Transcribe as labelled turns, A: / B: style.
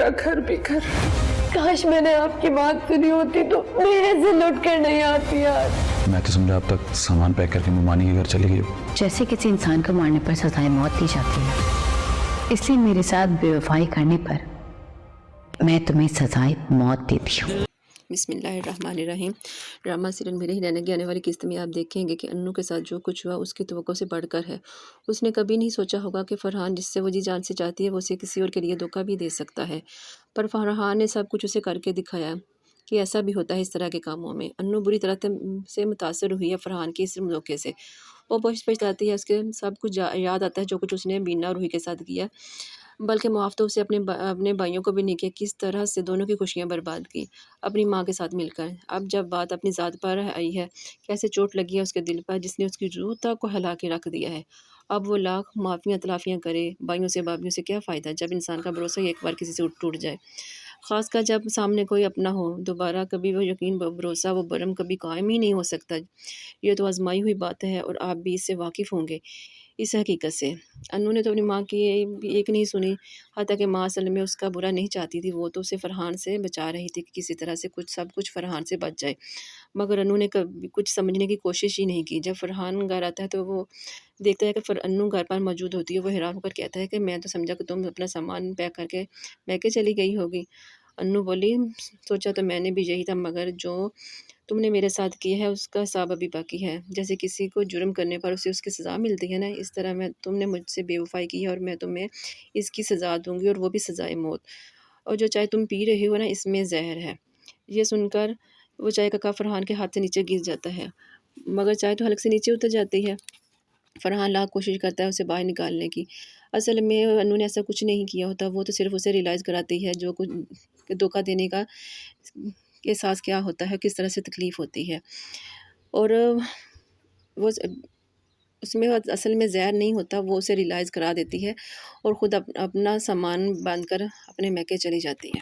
A: میرا گھر بھی گھر. کاش میں نے آپ کی بات سنی ہوتی تو میرے سے لٹ کر نہیں آتی یار.
B: میں تو سمجھا اب تک سامان پیک کر کے ممانی کے گھر چلی گئی.
C: جیسے کسی انسان کو مارنے پر سزائے موت دی جاتی ہے، اس لیے میرے ساتھ بے وفائی کرنے پر میں تمہیں سزائے موت دیتی ہوں.
D: بسم اللہ الرحمن الرحیم. ڈرامہ سیریل میرے ہی رہنے کی آنے والی قسط میں آپ دیکھیں گے کہ انو کے ساتھ جو کچھ ہوا اس کی توقع سے بڑھ کر ہے. اس نے کبھی نہیں سوچا ہوگا کہ فرحان جس سے وہ جی جان سے چاہتی ہے وہ اسے کسی اور کے لیے دھوکہ بھی دے سکتا ہے، پر فرحان نے سب کچھ اسے کر کے دکھایا کہ ایسا بھی ہوتا ہے اس طرح کے کاموں میں. انو بری طرح سے متاثر ہوئی ہے فرحان کے اس دھوکے سے. وہ بہت پچھتاتی ہے، اس کے سب کچھ یاد آتا ہے جو کچھ اس نے بینا اور روحی کے ساتھ کیا، بلکہ معاف تو اسے اپنے بھائیوں کو بھی نہیں کیا، کس طرح سے دونوں کی خوشیاں برباد کی اپنی ماں کے ساتھ مل کر. اب جب بات اپنی ذات پر آئی ہے، کیسے چوٹ لگی ہے اس کے دل پر جس نے اس کی روح تک کو ہلا کے رکھ دیا ہے. اب وہ لاکھ معافیاں تلافیاں کرے، بھائیوں سے بھابھیوں سے کیا فائدہ جب انسان کا بھروسہ ہی ایک بار کسی سے ٹوٹ جائے، خاص کر جب سامنے کوئی اپنا ہو. دوبارہ کبھی وہ یقین، بھروسہ، وہ بھرم کبھی قائم ہی نہیں ہو سکتا. یہ تو آزمائی ہوئی بات ہے اور آپ بھی اس سے واقف ہوں گے، اس حقیقت سے. انو نے تو اپنی ماں کی ایک نہیں سنی، حتیٰ کہ ماں اصل میں اس کا برا نہیں چاہتی تھی، وہ تو اسے فرحان سے بچا رہی تھی کہ کسی طرح سے سب کچھ فرحان سے بچ جائے. مگر انو نے کبھی کچھ سمجھنے کی کوشش ہی نہیں کی. جب فرحان گھر آتا ہے تو وہ دیکھتا ہے کہ انو گھر پر موجود ہوتی ہے. وہ حیران ہو کر کہتا ہے کہ میں تو سمجھا کہ تم اپنا سامان پیک کر کے میکے چلی گئی ہوگی. انو بولی، سوچا تو میں نے بھی یہی تھا، مگر جو تم نے میرے ساتھ کیا ہے اس کا حساب ابھی باقی ہے. جیسے کسی کو جرم کرنے پر اسے اس کی سزا ملتی ہے نا، اس طرح تم نے مجھ سے بے وفائی کی ہے اور میں تمہیں اس کی سزا دوں گی، اور وہ بھی سزائے موت. اور جو چائے تم پی رہی ہو نا، اس میں زہر ہے. یہ سن کر وہ چائے کا کپ فرحان کے ہاتھ سے نیچے گر جاتا ہے، مگر چائے تو حلق سے نیچے اتر جاتی ہے. فرحان لاکھ کوشش کرتا ہے اسے باہر نکالنے کی. اصل میں انو نے ایسا کچھ نہیں کیا ہوتا، وہ تو صرف اسے ریلائز کراتی ہے جو کچھ دھوکہ دینے کا احساس کیا ہوتا ہے، کس طرح سے تکلیف ہوتی ہے. اور وہ اس میں اصل میں زہر نہیں ہوتا، وہ اسے ریلائز کرا دیتی ہے اور خود اپنا سامان باندھ کر اپنے میکے چلی جاتی ہے.